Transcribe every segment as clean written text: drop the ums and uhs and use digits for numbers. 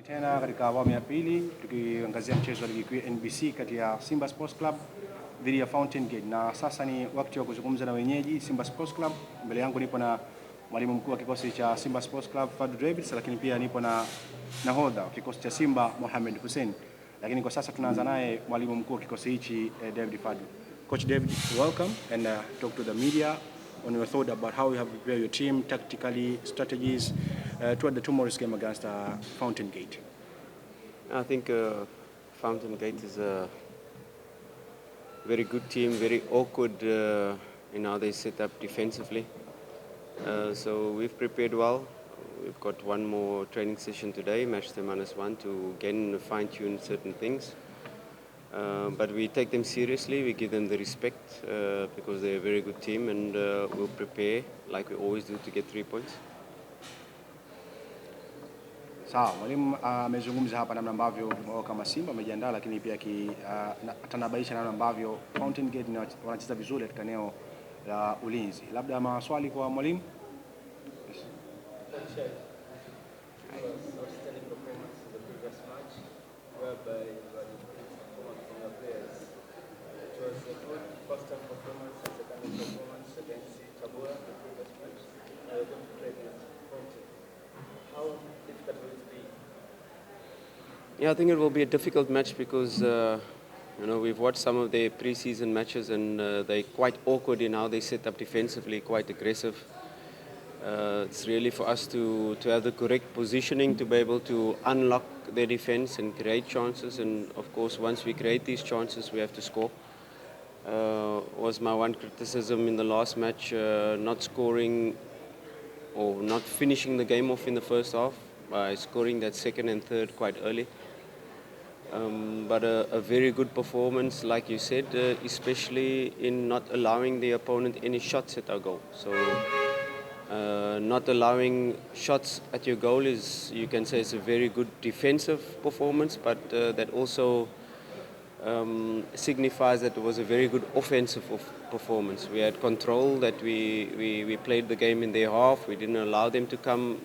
Tena katika awamu ya pili tukiangazia mchezo wa ligi kuu ya NBC kati ya Simba Sports Club dhidi ya Fountain Gate, na sasa ni wakati wa kuzungumza na wenyeji Simba Sports Club. Mbele yangu nipo na mwalimu mkuu wa kikosi cha Simba Sports Club Fadlu, lakini pia nipo na nahodha wa kikosi cha Simba Mohamed Hussein, lakini kwa sasa tunaanza naye mwalimu mkuu wa kikosi hichi David Fadlu. Coach David, welcome and talk to the media on your thought about how you have prepared your team tactically, strategies toward the tomorrow's game against Fountain Gate. I think Fountain Gate is a very good team, very awkward in how they set up defensively. So we've prepared well. We've got one more training session today, match day -1, to again fine-tune certain things. But we take them seriously, we give them the respect because they're a very good team, and we'll prepare like we always do to get 3 points. Sawa, mwalimu amezungumza hapa namna ambavyo kama Simba wamejiandaa, lakini pia atanabaisha namna ambavyo Fountain Gate wanacheza vizuri katika eneo la ulinzi. Labda maswali kwa mwalimu? Yes. Yeah, I think it will be a difficult match because we've watched some of their pre-season matches, and they're quite awkward in how they set up defensively, quite aggressive. It's really for us to have the correct positioning to be able to unlock their defense and create chances. And of course, once we create these chances, we have to score. Was my one criticism in the last match, not scoring or not finishing the game off in the first half by scoring that second and third quite early. But a very good performance, like you said, especially in not allowing the opponent any shots at our goal. So not allowing shots at your goal is, you can say, it's a very good defensive performance, but that also signifies that it was a very good offensive performance. We had control, that we played the game in their half. We didn't allow them to come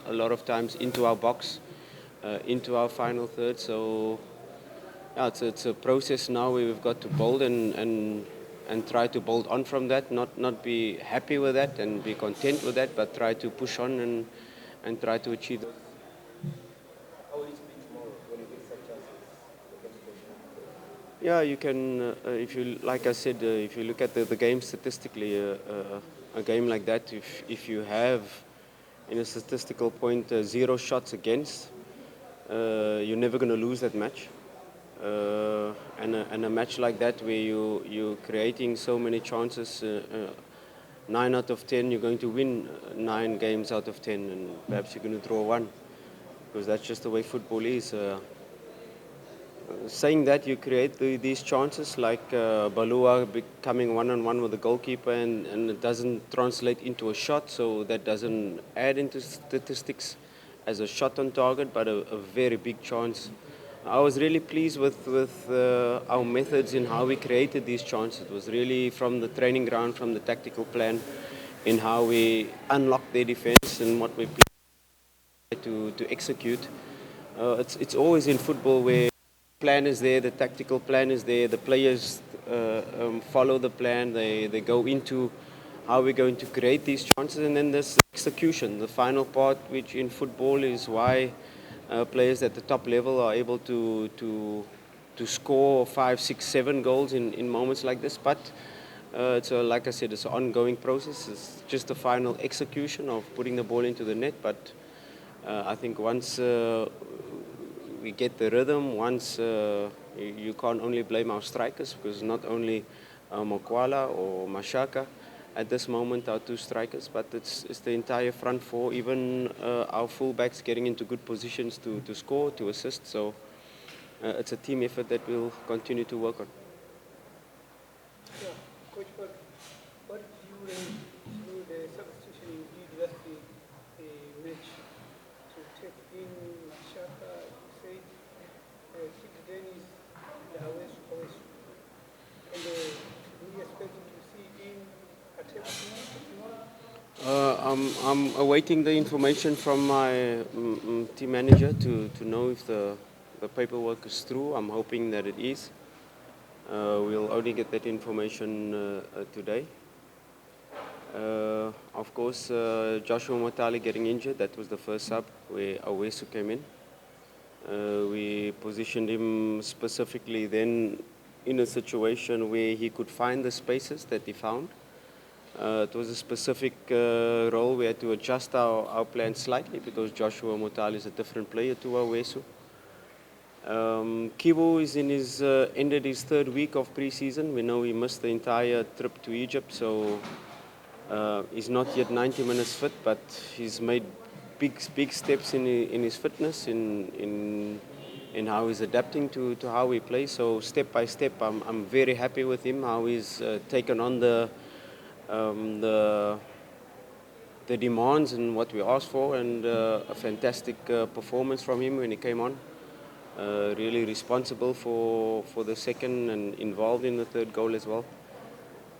a lot of times into our box, into our final third. So yeah, it's a process now where we've got to build and try to build on from that, not be happy with that and be content with that, but try to push on and try to achieve that. How will it be tomorrow when you get such chances? Yeah, you can, if you, like I said, if you look at the game statistically, a game like that, if you have, in a statistical point, 0 shots against, you're never going to lose that match. And a match like that where you're creating so many chances, 9 out of 10, you're going to win 9 games out of 10, and perhaps you're going to draw 1, because that's just the way football is. Saying that, you create these chances like Balaa becoming one-on-one with the goalkeeper, and it doesn't translate into a shot, so that doesn't add into statistics as a shot on target, but a very big chance. I was really pleased with our methods in how we created these chances. It was really from the training ground, from the tactical plan, in how we unlocked their defense and what we play to execute. It's always in football where the plan is there, the tactical plan is there, the players follow the plan, they go into how we're going to create these chances, and then there's execution, the final part, which in football is why players at the top level are able to score 5, 6, 7 goals in moments like this. But like I said, it's an ongoing process. It's just the final execution of putting the ball into the net. But I think once we get the rhythm, once you can't only blame our strikers, because not only Mokwala or Mashaka at this moment, our 2 strikers, but it's the entire front 4, even our fullbacks getting into good positions to score, to assist. So it's a team effort that we'll continue to work on. Yeah, Coach, what did you learn through the substitution you did last match to take in Mashaka, you said, Six Dennis, the Awesu, and we expect to see in I'm awaiting the information from my team manager to know if the paperwork is through. I'm hoping that it is. We'll only get that information today. Of course, Joshua Mutale getting injured, that was the first sub where Awesu came in. We positioned him specifically then in a situation where he could find the spaces that he found. It was a specific role. We had to adjust our plan slightly because Joshua Mutale is a different player to Awesu. Kibu is in his ended his third week of pre-season. We know he missed the entire trip to Egypt, so he's not yet 90 minutes fit, but he's made big steps in his fitness, in how he's adapting to how we play. So step by step, I'm very happy with him, how he's taken on the demands and what we asked for, and a fantastic performance from him when he came on. Really responsible for the second and involved in the third goal as well.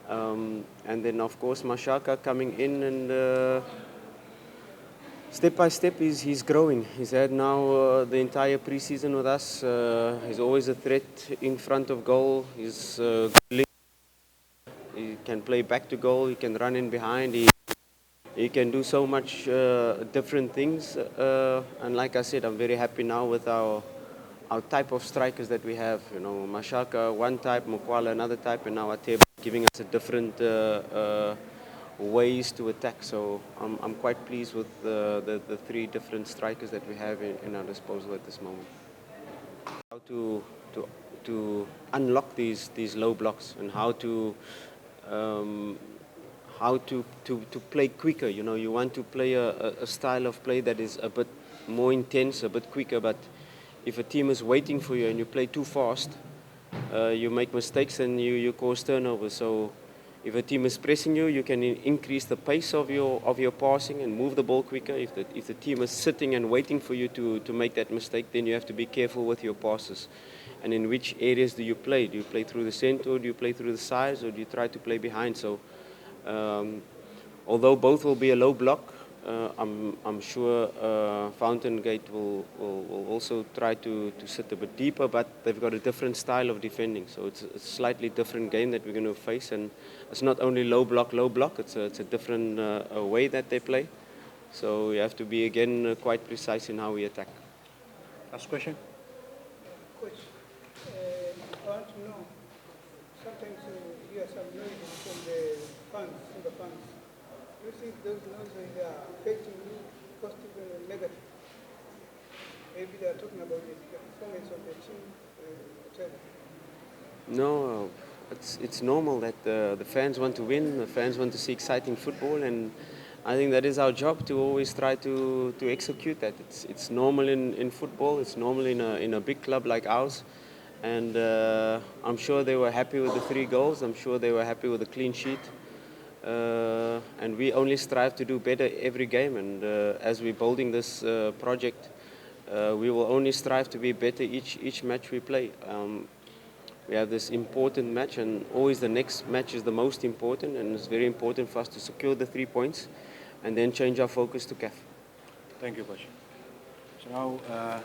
And then of course Mashaka coming in, and step by step he's growing. He's had now the entire pre-season with us. He's always a threat in front of goal. He can play back to goal. He can run in behind. He can do so much different things. And like I said, I'm very happy now with our type of strikers that we have. You know, Mashaka one type, Mukwala another type, and now Ateba giving us a different ways to attack. So I'm quite pleased with the three different strikers that we have in our disposal at this moment. How to unlock these low blocks, and how to play quicker. You know, you want to play a style of play that is a bit more intense, a bit quicker, but if a team is waiting for you and you play too fast, you make mistakes and you cause turnovers. So if a team is pressing you, you can increase the pace of your passing and move the ball quicker. If the team is sitting and waiting for you to make that mistake, then you have to be careful with your passes. And in which areas do you play? Do you play through the center, or do you play through the sides, or do you try to play behind? So although both will be a low block, I'm sure Fountain Gate will also try to sit a bit deeper, but they've got a different style of defending. So it's a slightly different game that we're going to face, and it's not only low block. It's a different way that they play. So we have to be again quite precise in how we attack. Last question. Coach, I want to know, sometimes you hear some noises from the fans. Do you think those noises are affecting you, positive or negative? Maybe they are talking about the performance of the team, whatever. No, it's normal that the fans want to win, the fans want to see exciting football, and I think that is our job, to always try to execute that. It's normal in football, it's normal in a big club like ours, and I'm sure they were happy with the 3 goals, I'm sure they were happy with the clean sheet. And we only strive to do better every game, and as we're building this project, we will only strive to be better each match we play. We have this important match, and always the next match is the most important, and it's very important for us to secure the 3 points and then change our focus to CAF. Thank you, Coach. So now